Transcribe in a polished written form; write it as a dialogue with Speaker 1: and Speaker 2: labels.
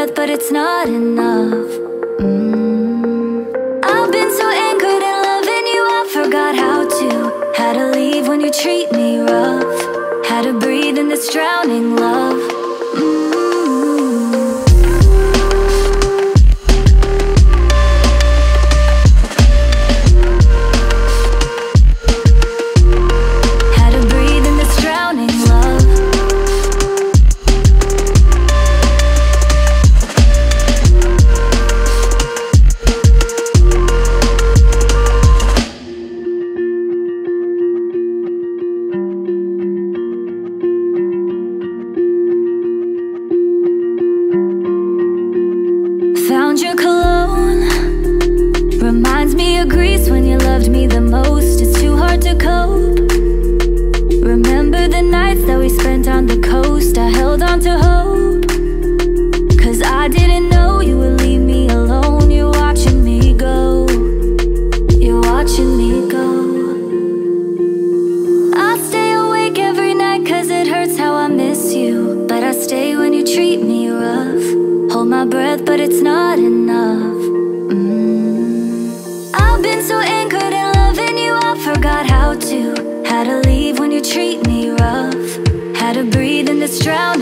Speaker 1: breath, but it's not enough. I've been so anchored in loving you, I forgot how to leave when you treat me rough, how to breathe in this drowning love. Found your cologne, reminds me of Greece when you loved me the most. It's too hard to cope. Remember the nights that we spent on the coast. I held on to hope, 'cause I didn't know you would leave me alone. You're watching me go, you're watching me go. I stay awake every night 'cause it hurts how I miss you, but I stay when you treat me rough. Hold my breath, but it's not enough. I've been so anchored in loving you, I forgot how to leave when you treat me rough, how to breathe in this drought.